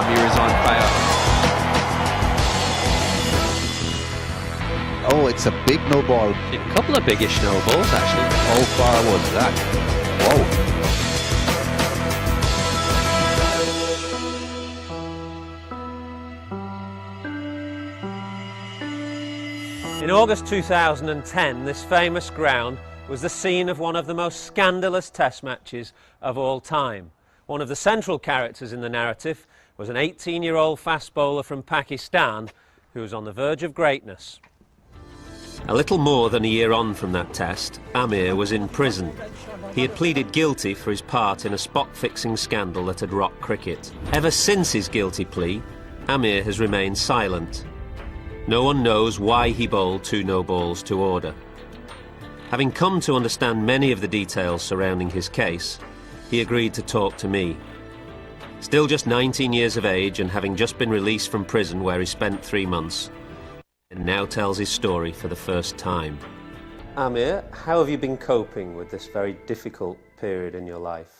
Amir is on fire. Oh, it's a big no ball. A couple of biggish no balls, actually. How far was that? Wow. In August 2010, this famous ground was the scene of one of the most scandalous test matches of all time. One of the central characters in the narrative was an 18-year-old fast bowler from Pakistan who was on the verge of greatness. A little more than a year on from that test, Amir was in prison. He had pleaded guilty for his part in a spot-fixing scandal that had rocked cricket. Ever since his guilty plea, Amir has remained silent. No one knows why he bowled 2 no balls to order. Having come to understand many of the details surrounding his case, he agreed to talk to me. Still just 19 years of age and having just been released from prison where he spent 3 months, and now tells his story for the first time. Amir, how have you been coping with this very difficult period in your life?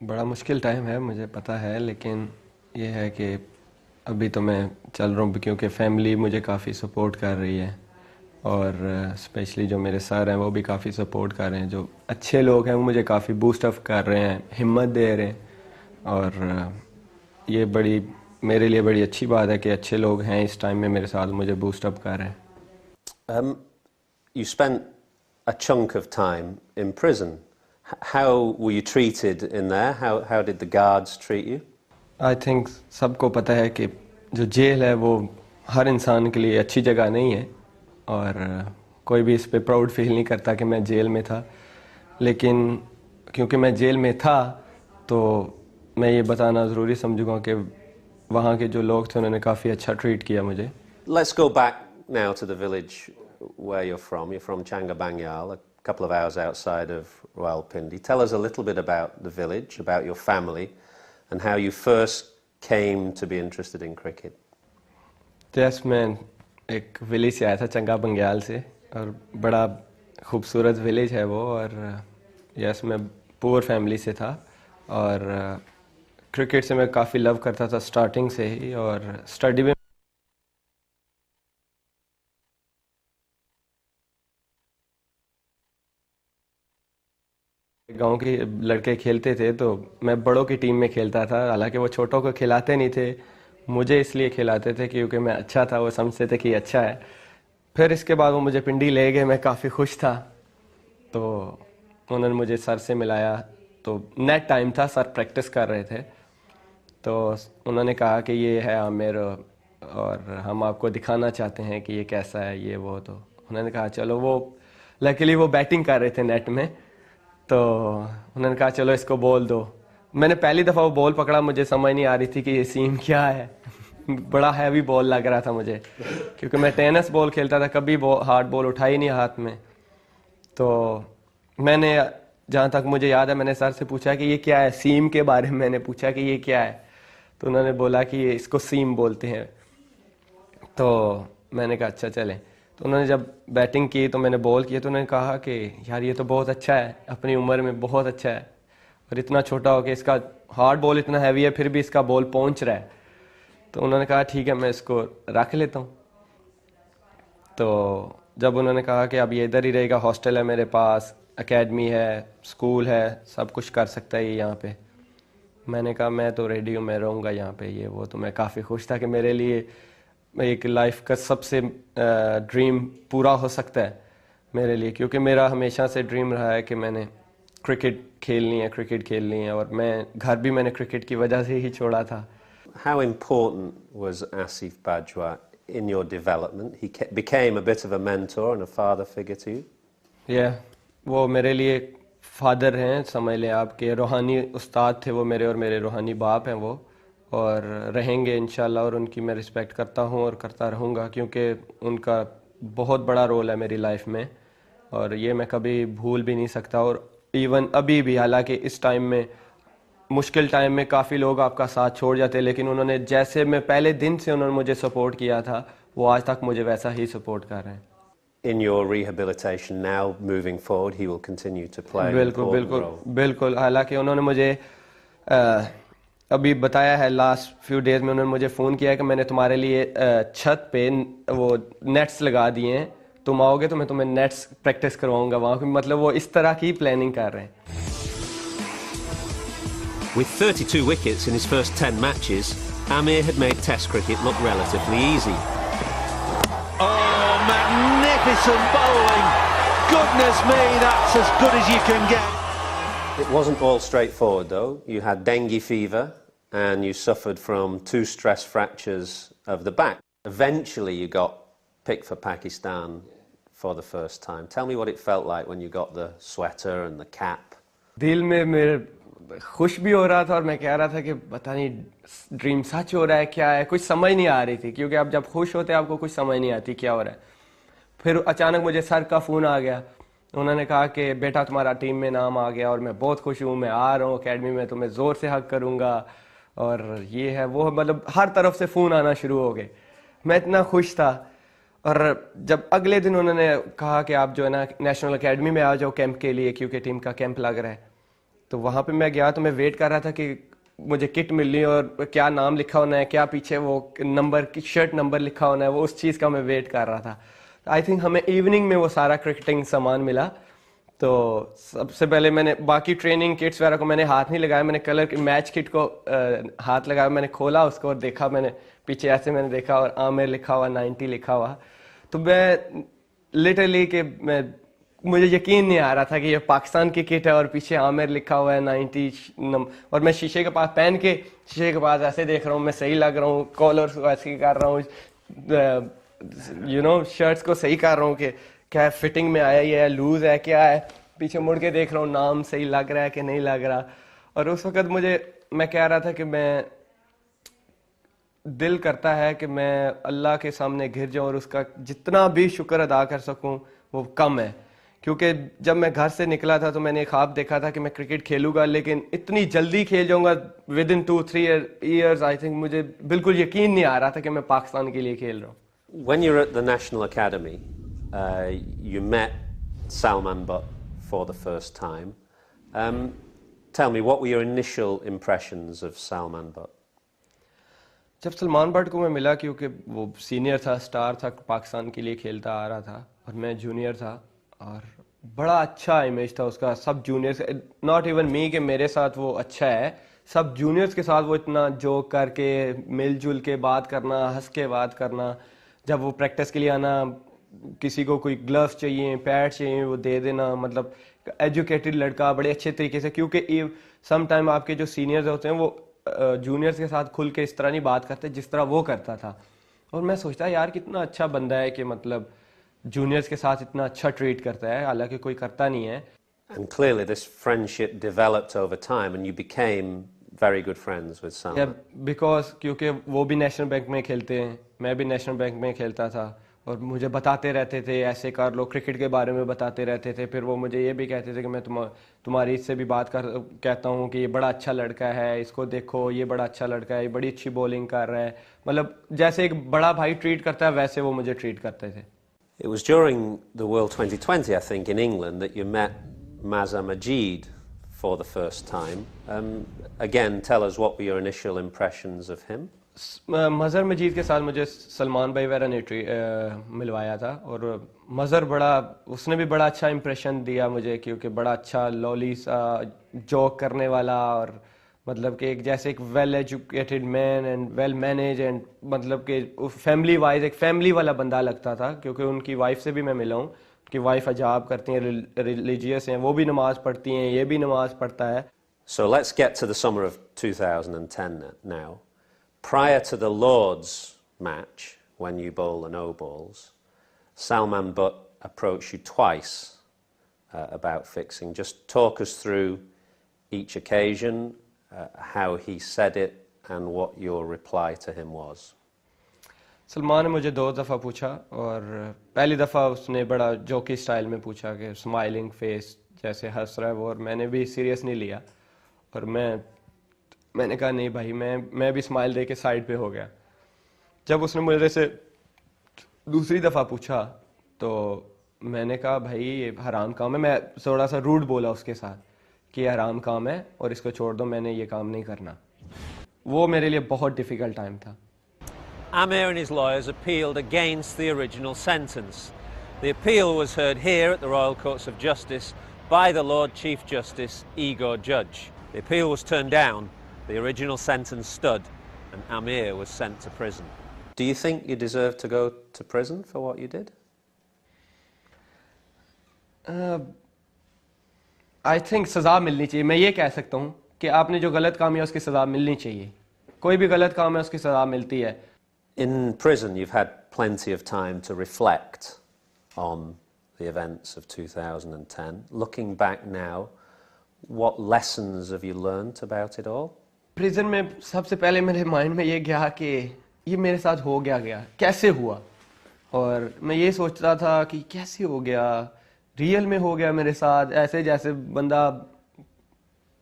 बड़ा मुश्किल time है, मुझे पता है, लेकिन ये है कि अभी तो मैं चल रहा हूँ क्योंकि फैमिली मुझे काफ़ी सपोर्ट कर रही है और स्पेशली जो मेरे सर हैं वो भी काफ़ी सपोर्ट कर रहे हैं. जो अच्छे लोग हैं वो मुझे काफ़ी बूस्ट अप कर रहे हैं, हिम्मत दे रहे हैं और ये बड़ी मेरे लिए बड़ी अच्छी बात है कि अच्छे लोग हैं इस टाइम में मेरे साथ मुझे बूस्ट अप कर रहे हैं. You spent a chunk of time in prison. How were you treated in there? How did the guards treat you? I think सबको पता है कि जो जेल है वो हर इंसान के लिए अच्छी जगह नहीं है और कोई भी इस पे प्राउड फील नहीं करता कि मैं जेल में था, लेकिन क्योंकि मैं जेल में था तो मैं ये बताना ज़रूरी समझूंगा कि वहाँ के जो लोग थे उन्होंने काफ़ी अच्छा ट्रीट किया मुझे. Let's go back now to the village where you're from. You're from Changabangyal, a couple of hours outside of Rawalpindi. Tell us a little bit about the village, about your family, and how you first came to be interested in cricket. Yes, मैं एक village से आया था चंगा बंग्याल से और बड़ा खूबसूरत विलेज है वो और यस मैं पुअर फैमिली से था और क्रिकेट से मैं काफ़ी लव करता था स्टार्टिंग से ही और स्टडी में गांव के लड़के खेलते थे तो मैं बड़ों की टीम में खेलता था. हालांकि वो छोटों को खिलाते नहीं थे, मुझे इसलिए खिलाते थे क्योंकि मैं अच्छा था, वो समझते थे कि अच्छा है. फिर इसके बाद वो मुझे पिंडी ले गए, मैं काफ़ी खुश था. तो उन्होंने मुझे सर से मिलाया, तो नेट टाइम था, सर प्रैक्टिस कर रहे थे. तो उन्होंने कहा कि ये है आमिर और हम आपको दिखाना चाहते हैं कि ये कैसा है ये वो. तो उन्होंने कहा चलो, वो लकीली वो बैटिंग कर रहे थे नेट में, तो उन्होंने कहा चलो इसको बॉल दो. मैंने पहली दफ़ा वो बॉल पकड़ा, मुझे समझ नहीं आ रही थी कि ये सीम क्या है. बड़ा हैवी बॉल लग रहा था मुझे क्योंकि मैं टेनिस बॉल खेलता था, कभी हार्ड बॉल उठाई नहीं हाथ में. तो मैंने जहाँ तक मुझे याद है मैंने सर से पूछा कि ये क्या है, सीम के बारे में मैंने पूछा कि ये क्या है. तो उन्होंने बोला कि ये इसको सीम बोलते हैं. तो मैंने कहा अच्छा चलें. तो उन्होंने जब बैटिंग की तो मैंने बॉल किया तो उन्होंने कहा कि यार ये तो बहुत अच्छा है, अपनी उम्र में बहुत अच्छा है और इतना छोटा हो कि इसका हार्ड बॉल इतना हैवी है फिर भी इसका बॉल पहुंच रहा है. तो उन्होंने कहा ठीक है मैं इसको रख लेता हूं. तो जब उन्होंने कहा कि अब ये इधर ही रहेगा, हॉस्टल है मेरे पास, एकेडमी है, स्कूल है, सब कुछ कर सकता है ये यहाँ पे. मैंने कहा मैं तो रेडी हूँ, मैं रहूँगा यहाँ पे ये वो. तो मैं काफ़ी खुश था कि मेरे लिए एक लाइफ का सबसे ड्रीम पूरा हो सकता है मेरे लिए, क्योंकि मेरा हमेशा से ड्रीम रहा है कि मैंने क्रिकेट खेलनी है और मैं घर भी मैंने क्रिकेट की वजह से ही छोड़ा था. How important was Asif Bajwa in your development? He became a bit of a mentor and a father figure to you? Yeah, वो मेरे लिए फादर हैं, समझ लें आप के रूहानी उस्ताद थे वो मेरे, और मेरे रूहानी बाप हैं वो, और रहेंगे इंशाल्लाह. और उनकी मैं रिस्पेक्ट करता हूँ और करता रहूँगा क्योंकि उनका बहुत बड़ा रोल है मेरी लाइफ में और ये मैं कभी भूल भी नहीं सकता. और इवन अभी भी, हालांकि इस टाइम में मुश्किल टाइम में काफ़ी लोग आपका साथ छोड़ जाते हैं, लेकिन उन्होंने जैसे मैं पहले दिन से उन्होंने मुझे सपोर्ट किया था वो आज तक मुझे वैसा ही सपोर्ट कर रहे हैं. In your rehabilitation now, moving forward, he will continue to play an important role. बिल्कुल. हालांकि उन्होंने मुझे ابھی بتایا ہے لاسٹ فیو ڈیز میں انہوں نے مجھے فون کیا کہ میں نے تمہارے لیے چھت پہ وہ نیٹس لگا دیے ہیں, تم آؤ گے تو میں تمہیں نیٹس پریکٹس کرواؤں گا وہاں. مطلب وہ اس طرح کی پلاننگ کر رہے ہیں. With 32 wickets in his first 10 matches, Amir had made Test cricket look relatively easy. Oh, magnificent bowling! Goodness me, that's as good as you can get. It wasn't all straightforward though. You had dengue fever and you suffered from 2 stress fractures of the back. Eventually you got picked for Pakistan for the first time. Tell me what it felt like when you got the sweater and the cap. دل میں میرے خوش بھی ہو رہا تھا اور میں کہہ رہا تھا کہ پتہ نہیں ڈریم سچ ہو رہا ہے کیا ہے, کچھ سمجھ نہیں آ رہی تھی, کیونکہ آپ جب خوش ہوتے ہیں آپ کو کچھ سمجھ نہیں آتی کیا ہو رہا ہے. پھر اچانک مجھے سر کا فون آ گیا, انہوں نے کہا کہ بیٹا تمہارا ٹیم میں نام آ گیا اور میں بہت خوش ہوں, میں آ رہا ہوں اکیڈمی میں, تمہیں زور سے حق کروں گا اور یہ ہے وہ, مطلب ہر طرف سے فون آنا شروع ہو گئے. میں اتنا خوش تھا. اور جب اگلے دن انہوں نے کہا کہ آپ جو ہے نا نیشنل اکیڈمی میں آ جاؤ کیمپ کے لیے, کیونکہ ٹیم کا کیمپ لگ رہا ہے, تو وہاں پہ میں گیا تو میں ویٹ کر رہا تھا کہ مجھے کٹ ملنی اور کیا نام لکھا ہونا ہے, کیا پیچھے وہ نمبر شرٹ نمبر لکھا ہونا ہے, وہ اس چیز کا میں ویٹ کر رہا تھا. آئی تھنک ہمیں ایوننگ میں وہ سارا کرکٹنگ سامان ملا. تو سب سے پہلے میں نے باقی ٹریننگ کٹس وغیرہ کو میں نے ہاتھ نہیں لگایا, میں نے کلر میچ کٹ کو ہاتھ لگایا, میں نے کھولا اس کو اور دیکھا, میں نے پیچھے ایسے میں نے دیکھا اور عامر لکھا ہوا 90 لکھا ہوا. تو میں لٹرلی کہ مجھے یقین نہیں آ رہا تھا کہ یہ پاکستان کی کٹ ہے اور پیچھے عامر لکھا ہوا ہے 90, اور میں شیشے کے پاس پہن کے شیشے کے پاس ایسے دیکھ رہا ہوں, میں صحیح لگ رہا ہوں, کالرس کو ایسے کر رہا ہوں, شرٹس کو صحیح کر رہا ہوں کہ کیا فٹنگ میں آیا یہ ہے, لوز ہے, کیا ہے, پیچھے مڑ کے دیکھ رہا ہوں نام صحیح لگ رہا ہے کہ نہیں لگ رہا. اور اس وقت میں کہہ رہا تھا کہ میں دل کرتا ہے کہ میں اللہ کے سامنے گر جاؤں اور اس کا جتنا بھی شکر ادا کر سکوں وہ کم ہے. کیونکہ جب میں گھر سے نکلا تھا تو میں نے خواب دیکھا تھا کہ میں کرکٹ کھیلوں گا, لیکن اتنی جلدی کھیل جاؤں گا ودن 2-3 ایئرز. آئی تھنک مجھے بالکل یقین نہیں آ رہا تھا کہ میں پاکستان کے لیے کھیل رہا ہوں. When you were at the National Academy, you met Salman Butt for the first time. Tell me, what were your initial impressions of Salman Butt? جب سلمان بٹ کو میں ملا, کیونکہ وہ سینئر تھا, سٹار تھا, پاکستان کے لیے کھیلتا آ رہا تھا اور میں جونیئر تھا, اور بڑا اچھا امیج تھا اس کا سب جونیئرس, ناٹ ایون می کہ میرے ساتھ وہ اچھا ہے, سب جونیئرس کے ساتھ وہ اتنا جوک کر کے مل جل کے بات کرنا, ہنس کے بات کرنا. جب وہ پریکٹس کے لیے آنا, کسی کو کوئی گلوز چاہیے, پیڈ چاہیے, وہ دے دینا. مطلب ایجوکیٹڈ لڑکا, بڑے اچھے طریقے سے, کیونکہ سم ٹائم آپ کے جو سینئرز ہوتے ہیں وہ جونیئرس کے ساتھ کھل کے اس طرح نہیں بات کرتے جس طرح وہ کرتا تھا. اور میں سوچتا یار کتنا اچھا بندہ ہے کہ مطلب جونیئرس کے ساتھ اتنا اچھا ٹریٹ کرتا ہے, حالانکہ کوئی کرتا نہیں ہے. And clearly this friendship developed over time and you became very good friends with Salman. Because کیونکہ وہ بھی نیشنل بینک میں کھیلتے ہیں, میں بھی نیشنل بینک میں کھیلتا تھا, اور مجھے بتاتے رہتے تھے ایسے کر لو, کرکٹ کے بارے میں بتاتے رہتے تھے. پھر وہ مجھے یہ بھی کہتے تھے کہ میں تمہاری اس سے بھی بات کہتا ہوں کہ یہ بڑا اچھا لڑکا ہے, اس کو دیکھو یہ بڑا اچھا لڑکا ہے, یہ بڑی اچھی بولنگ کر رہا ہے. مطلب جیسے ایک بڑا بھائی ٹریٹ کرتا ہے ویسے وہ مجھے ٹریٹ کرتے تھے. It was during the World 2020, I think, in England that you met Mazhar Majid for the first time. Again, tell us what were your initial impressions of him? مظہر مجید کے ساتھ مجھے سلمان بھائی وغیرہ نے ملوایا تھا, اور مظہر اس نے بھی بڑا اچھا امپریشن دیا مجھے, کیونکہ بڑا اچھا لولی سا جوک کرنے والا, اور مطلب کہ ایک جیسے ایک well educated man and well manage, and مطلب کہ فیملی وائز ایک فیملی والا بندہ لگتا تھا. کیونکہ ان کی وائف سے بھی میں ملا ہوں, ان کی وائف حجاب کرتی ہیں, ریلیجیس ہیں, وہ بھی نماز پڑھتی ہیں, یہ بھی نماز پڑھتا ہے. So let's get to the summer of 2010 now. Prior to the Lord's match, when you bowl the no balls, Salman Butt approached you twice about fixing. Just talk us through each occasion, how he said it, and what your reply to him was. Salman نے مجھے 2 دفعہ پوچھا, اور پہلی دفعہ اس نے بڑا jockey style میں پوچھا کہ اسمائلنگ فیس جیسے ہنس رہا ہے وہ, اور میں نے بھی سیریس نہیں لیا, اور میں نے کہا نہیں بھائی, میں بھی اسمائل دے کے سائڈ پہ ہو گیا. جب اس نے مجھے سے دوسری دفعہ پوچھا تو میں نے کہا بھائی یہ حرام کام ہے. میں تھوڑا سا روڈ بولا اس کے ساتھ کہ یہ حرام کام ہے اور اس کو چھوڑ دو, میں نے یہ کام نہیں کرنا. वो मेरे लिए बहुत डिफ़िकल्ट टाइम था. Amir and his lawyers appealed against the original sentence. The appeal was heard here at the Royal Courts of Justice by the Lord Chief Justice Igor Judge. The appeal was turned down, the original sentence stood, and Amir was sent to prison. Do you think you deserve to go to prison for what you did? I think सज़ा मिलनी चाहिए. मैं ये कह सकता हूँ कि आपने जो गलत काम किया उसकी सज़ा मिलनी चाहिए. कोई भी गलत काम है उसकी सज़ा मिलती है. In prison you've had plenty of time to reflect on the events of 2010. Looking back now, what lessons have you learnt about it all? Prison में सबसे पहले मेरे माइंड में ये गया कि ये मेरे साथ हो गया कैसे हुआ. और मैं ये सोचता था कि कैसे हो गया, रियल में हो गया मेरे साथ. ऐसे जैसे बंदा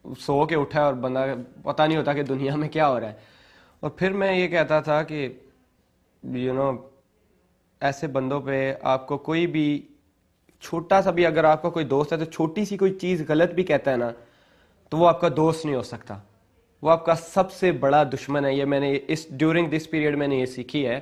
सो के उठा है और बंदा पता नहीं होता कि दुनिया में क्या हो रहा है. और फिर मैं ये कहता था कि ऐसे बंदों पे आपको कोई भी छोटा सा भी, अगर आपका कोई दोस्त है तो छोटी सी कोई चीज़ गलत भी कहता है ना, तो वो आपका दोस्त नहीं हो सकता, वो आपका सबसे बड़ा दुश्मन है. ये मैंने ड्यूरिंग दिस पीरियड मैंने ये सीखी है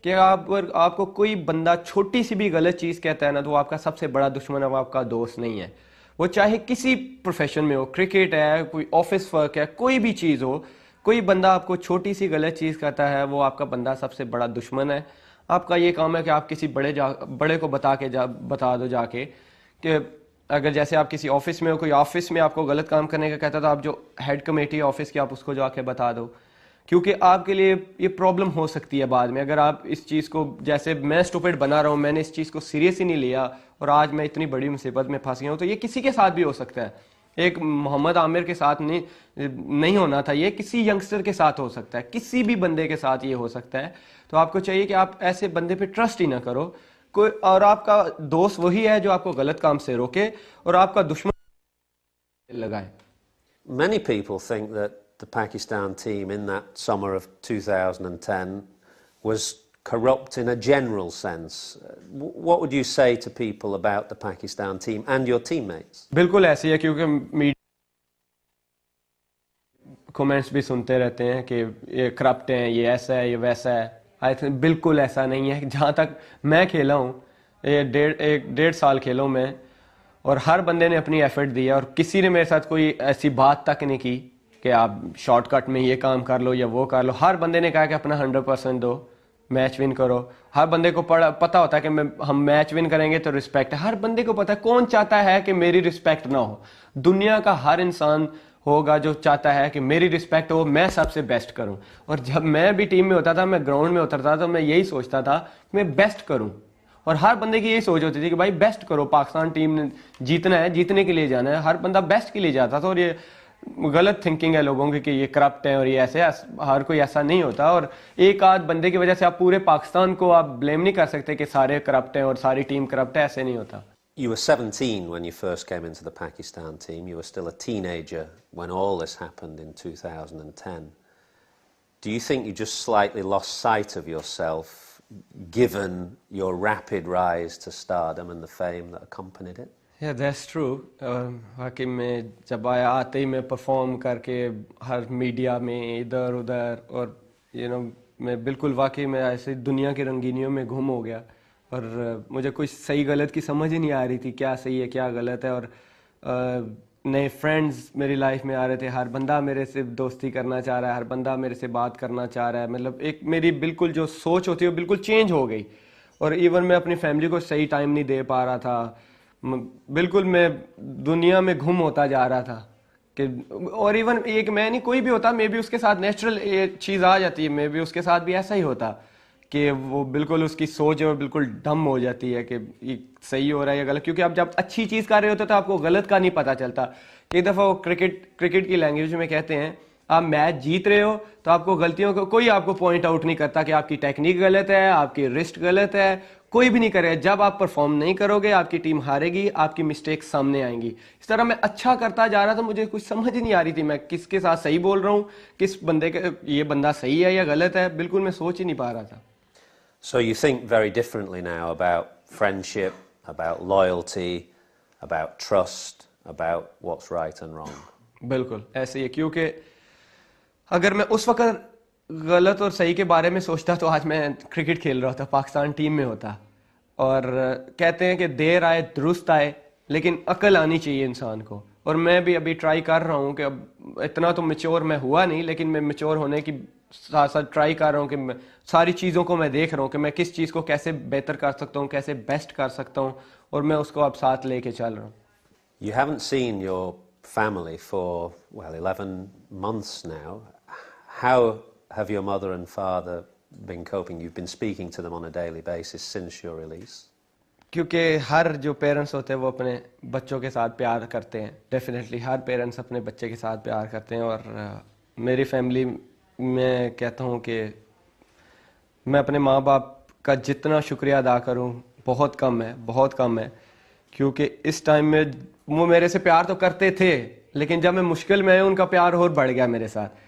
कि आपको कोई बंदा छोटी सी भी गलत चीज़ कहता है ना, तो वो आपका सबसे बड़ा दुश्मन है, वो आपका दोस्त नहीं है. वो चाहे किसी प्रोफेशन में हो, क्रिकेट है, कोई ऑफिस वर्क है, कोई भी चीज़ हो, कोई बंदा आपको छोटी सी गलत चीज़ कहता है, वो आपका बंदा सबसे बड़ा दुश्मन है. आपका ये काम है कि आप किसी बड़े को बता दो जाके कि अगर जैसे आप किसी ऑफिस में हो, कोई ऑफिस में आपको गलत काम करने का कहता है, तो आप जो हेड कमेटी ऑफिस की आप उसको जाके बता दो, क्योंकि आपके लिए ये प्रॉब्लम हो सकती है बाद में. अगर आप इस चीज़ को, जैसे मैं स्टूपिड बना रहा हूँ, मैंने इस चीज़ को सीरियस ही नहीं लिया और आज मैं इतनी बड़ी मुसीबत में फंस गया हूँ, तो ये किसी के साथ भी हो सकता है. एक मोहम्मद आमिर के साथ नहीं होना था, ये किसी यंगस्टर के साथ हो सकता है, किसी भी बंदे के साथ ये हो सकता है. तो आपको चाहिए कि आप ऐसे बंदे पे ट्रस्ट ही ना करो कोई, और आपका दोस्त वही है जो आपको गलत काम से रोके और आपका दुश्मन लगाए. Many people think that the Pakistan team in that summer of 2010 was corrupt in a general sense. What would you say to people about the Pakistan team and your teammates? बिल्कुल ऐसी है, क्योंकि मीडिया कमेंट्स भी सुनते रहते हैं कि ये करप्ट हैं, ये ऐसा है, ये वैसा है. आई थिंक बिल्कुल ऐसा नहीं है. जहाँ तक मैं खेला हूँ, डेढ़ साल खेला हूँ मैं, और हर बंदे ने अपनी एफर्ट दी है, और किसी ने मेरे साथ कोई ऐसी बात तक नहीं की कि आप शॉर्टकट में ये काम कर लो या वो कर लो. हर बंदे ने कहा कि अपना 100% दो, मैच विन करो. हर बंदे को पता होता है कि हम मैच विन करेंगे तो रिस्पेक्ट है. हर बंदे को पता है, कौन चाहता है कि मेरी रिस्पेक्ट ना हो. दुनिया का हर इंसान होगा जो चाहता है कि मेरी रिस्पेक्ट हो, मैं सबसे बेस्ट करूं. और जब मैं भी टीम में होता था, मैं ग्राउंड में उतरता था, तो मैं यही सोचता था कि मैं बेस्ट करूं. और हर बंदे की यही सोच होती थी कि भाई बेस्ट करो, पाकिस्तान टीम ने जीतना है, जीतने के लिए जाना है. हर बंदा बेस्ट के लिए जाता था. और ये गलत थिंकिंग है लोगों की कि ये करप्ट है और ये ऐसे, हर कोई ऐसा नहीं होता. और एक आध बंदे की वजह से आप पूरे पाकिस्तान को आप ब्लेम नहीं कर सकते कि सारे करप्ट हैं और सारी टीम करप्ट है, ऐसे नहीं होता. You were 17 when you first came into the Pakistan team. You were still a teenager when all this happened in 2010. Do you think you just slightly lost sight of yourself given your rapid rise to stardom and the fame that accompanied it? Yeah, that's true. वाकई में जब आते ही मैं perform करके हर media में इधर उधर, और मैं बिल्कुल वाकई में ऐसे दुनिया की रंगीनियों में गुम हो गया. और मुझे कुछ सही गलत की समझ ही नहीं आ रही थी, क्या सही है क्या गलत है. और नए फ्रेंड्स मेरी लाइफ में आ रहे थे, हर बंदा मेरे से दोस्ती करना चाह रहा है, हर बंदा मेरे से बात करना चाह रहा है. मतलब एक मेरी बिल्कुल जो सोच होती है वो बिल्कुल चेंज हो गई. और इवन मैं अपनी फैमिली को सही टाइम नहीं दे पा रहा था. बिल्कुल मैं दुनिया में गुम होता जा रहा था कि, और इवन एक मैं नहीं, कोई भी होता मे भी उसके साथ नेचुरल चीज़ आ जाती है, मे भी उसके साथ भी ऐसा ही होता कि वो बिल्कुल उसकी सोच है बिल्कुल डम हो जाती है कि ये सही हो रहा है या गलत. क्योंकि आप जब अच्छी चीज़ कर रहे होते तो आपको गलत का नहीं पता चलता. एक दफ़ा वो क्रिकेट की लैंग्वेज में कहते हैं, आप मैच जीत रहे हो तो आपको गलतियों को कोई आपको पॉइंट आउट नहीं करता कि आपकी टेक्निक गलत है, आपकी रिस्ट गलत है, कोई भी नहीं करेगा. जब आप परफॉर्म नहीं करोगे आपकी टीम हारेगी, आपकी मिस्टेक सामने आएंगी. इस तरह मैं अच्छा करता जा रहा था, मुझे कुछ समझ ही नहीं आ रही थी मैं किसके साथ सही बोल रहा हूँ, किस बंदे के ये बंदा सही है या गलत है, बिल्कुल मैं सोच ही नहीं पा रहा था. So you think very differently now about friendship, about loyalty, about trust, about what's right and wrong. बिल्कुल ऐसे ही है, क्योंकि अगर मैं उस वक्त गलत और सही के बारे में सोचता तो आज मैं क्रिकेट खेल रहा होता, पाकिस्तान टीम में होता। और कहते हैं कि देर आए दुरुस्त आए, लेकिन अकल आनी चाहिए इंसान को। और मैं भी अभी ट्राई कर रहा हूँ कि अब इतना तो मैच्योर मैं हुआ नहीं, लेकिन मैं मैच्योर होने की साथ साथ ट्राई कर रहा हूँ कि सारी चीज़ों को मैं देख रहा हूँ कि मैं किस चीज़ को कैसे बेहतर कर सकता हूँ, कैसे बेस्ट कर सकता हूँ, और मैं उसको अब साथ लेके चल रहा हूँ। You haven't seen your family for, well, 11 months now. How have your mother and father been coping? You've been speaking to them on a daily basis since your release. क्योंकि हर जो पेरेंट्स होते हैं वो अपने बच्चों के साथ प्यार करते हैं, डेफिनेटली हर पेरेंट्स अपने बच्चे के साथ प्यार करते हैं। और मेरी फैमिली में कहता हूँ कि मैं अपने माँ बाप का जितना शुक्रिया अदा करूँ बहुत कम है, बहुत कम है। क्योंकि इस टाइम में वो मेरे से प्यार तो करते थे, लेकिन जब मैं मुश्किल में उनका प्यार और बढ़ गया मेरे साथ।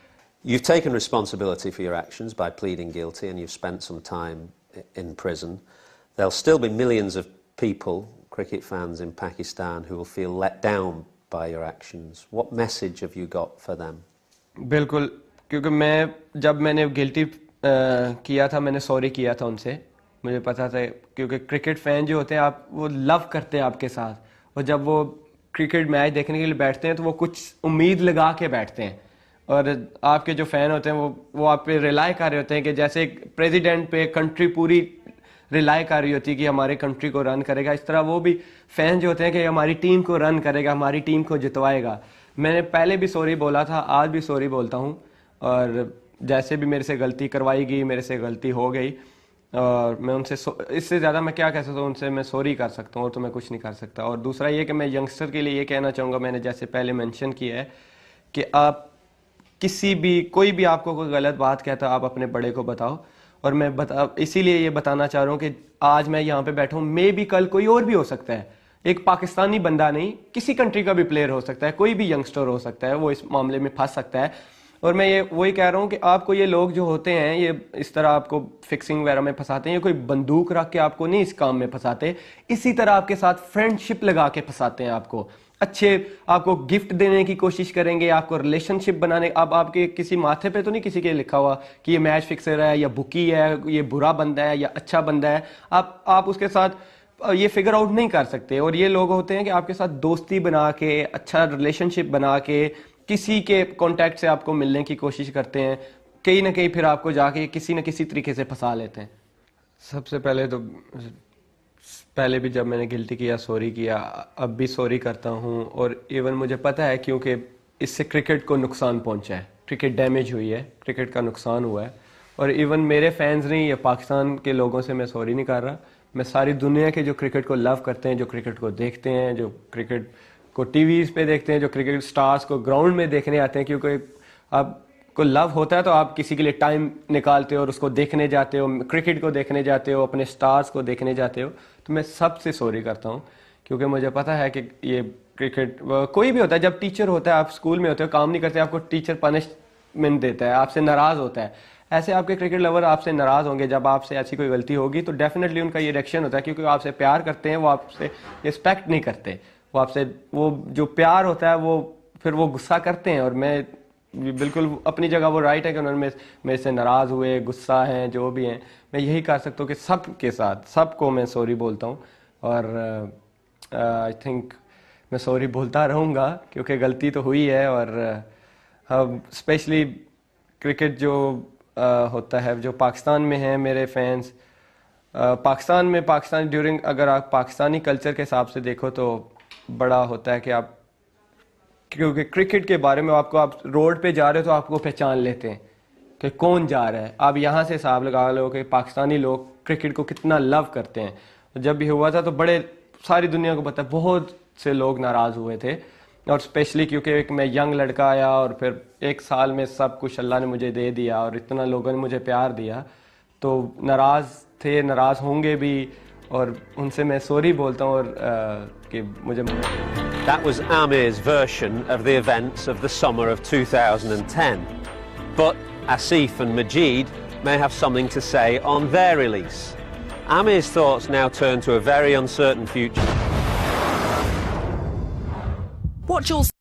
You've taken responsibility for your actions by pleading guilty, and you've spent some time in prison. There'll still be millions of people, cricket fans in Pakistan, who will feel let down by your actions. What message have you got for them? बिल्कुल, क्योंकि जब मैंने guilty किया था, मैंने sorry किया था उनसे। मुझे पता था, क्योंकि क्रिकेट फैन जो होते हैं वो लव करते हैं आपके साथ, और जब वो क्रिकेट मैच देखने के लिए बैठते हैं तो वो कुछ उम्मीद लगा के बैठते हैं। और आपके जो फ़ैन होते हैं वो आप पे रिलाई कर रहे होते हैं कि जैसे एक प्रेसिडेंट पे कंट्री पूरी रिलाई कर रही होती है कि हमारे कंट्री को रन करेगा, इस तरह वो भी फ़ैन जो होते हैं कि हमारी टीम को रन करेगा, हमारी टीम को जितवाएगा। मैंने पहले भी सॉरी बोला था, आज भी सॉरी बोलता हूँ। और जैसे भी मेरे से गलती करवाई गई, मेरे से गलती हो गई, और मैं उनसे इससे ज़्यादा मैं क्या कह सकता हूँ, उनसे मैं सॉरी कर सकता हूँ, और तो मैं कुछ नहीं कर सकता। और दूसरा ये कि मैं यंगस्टर के लिए ये कहना चाहूँगा, मैंने जैसे पहले मेंशन किया है कि आप कोई भी आपको कोई गलत बात कहता है, आप अपने बड़े को बताओ। और मैं इसीलिए ये बताना चाह रहा हूँ कि आज मैं यहाँ पे बैठा हूँ, मे भी कल कोई और भी हो सकता है, एक पाकिस्तानी बंदा नहीं, किसी कंट्री का भी प्लेयर हो सकता है, कोई भी यंगस्टर हो सकता है, वो इस मामले में फंस सकता है। और मैं वही कह रहा हूँ कि आपको ये लोग जो होते हैं, ये इस तरह आपको फिक्सिंग वगैरह में फंसाते हैं, ये कोई बंदूक रख के आपको नहीं इस काम में फंसाते, इसी तरह आपके साथ फ्रेंडशिप लगा के फंसाते हैं आपको। आपको गिफ्ट देने की कोशिश करेंगे, आपको रिलेशनशिप बनाने। अब आपके किसी माथे पे तो नहीं किसी के लिखा हुआ कि ये मैच फिक्सर है या बुकी है, ये बुरा बंदा है या अच्छा बंदा है। आप उसके साथ ये फिगर आउट नहीं कर सकते। और ये लोग होते हैं कि आपके साथ दोस्ती बना के, अच्छा रिलेशनशिप बना के, किसी के कांटेक्ट से आपको मिलने की कोशिश करते हैं, कहीं ना कहीं फिर आपको जाके किसी न किसी तरीके से फंसा लेते हैं। सबसे पहले तो पहले भी जब मैंने गिल्टी किया, सॉरी किया, अब भी सॉरी करता हूँ। और इवन मुझे पता है, क्योंकि इससे क्रिकेट को नुकसान पहुँचा है, क्रिकेट डैमेज हुई है, क्रिकेट का नुकसान हुआ है। और इवन मेरे फैंस नहीं, या पाकिस्तान के लोगों से मैं सॉरी नहीं कर रहा, मैं सारी दुनिया के जो क्रिकेट को लव करते हैं, जो क्रिकेट को देखते हैं, जो क्रिकेट को टीवीज़ पे देखते हैं, जो क्रिकेट स्टार्स को ग्राउंड में देखने आते हैं। क्योंकि आपको लव होता है तो आप किसी के लिए टाइम निकालते हो और उसको देखने जाते हो, क्रिकेट को देखने जाते हो, अपने स्टार्स को देखने जाते हो। तो मैं सबसे सॉरी करता हूँ, क्योंकि मुझे पता है कि ये क्रिकेट कोई भी होता है, जब टीचर होता है, आप स्कूल में होते हो, काम नहीं करते, आपको टीचर पनिशमेंट देता है, आपसे नाराज़ होता है। ऐसे आपके क्रिकेट लवर आपसे नाराज़ होंगे, जब आपसे ऐसी कोई गलती होगी तो डेफिनेटली उनका ये रिएक्शन होता है, क्योंकि आपसे प्यार करते हैं, वो आपसे रिस्पेक्ट नहीं करते, वो जो प्यार होता है वो फिर वो गुस्सा करते हैं। और मैं बिल्कुल अपनी जगह वो राइट है कि उन्होंने मेरे से नाराज़ हुए, गुस्सा हैं, जो भी हैं, मैं यही कर सकता हूँ कि सबके साथ, सबको मैं सॉरी बोलता हूँ। और आई थिंक मैं सॉरी बोलता रहूँगा, क्योंकि गलती तो हुई है। और स्पेशली क्रिकेट जो होता है, जो पाकिस्तान में है मेरे फैंस, पाकिस्तान ड्यूरिंग, अगर आप पाकिस्तानी कल्चर के हिसाब से देखो तो बड़ा होता है कि आप, क्योंकि क्रिकेट के बारे में आप रोड पे जा रहे हो तो आपको पहचान लेते हैं कि कौन जा रहा है। आप यहाँ से हिसाब लगा लो कि पाकिस्तानी लोग क्रिकेट को कितना लव करते हैं। जब भी हुआ था तो बड़े सारी दुनिया को पता है, बहुत से लोग नाराज़ हुए थे। और स्पेशली क्योंकि एक मैं यंग लड़का आया और फिर एक साल में सब कुछ अल्लाह ने मुझे दे दिया और इतना लोगों ने मुझे प्यार दिया, तो नाराज़ थे, नाराज़ होंगे भी। और उनसे मैं सॉरी बोलता हूँ और कि मुझे। That was Amir's version of the events of the summer of 2010. But Asif and Majid may have something to say on their release. Amir's thoughts now turn to a very uncertain future. Watch all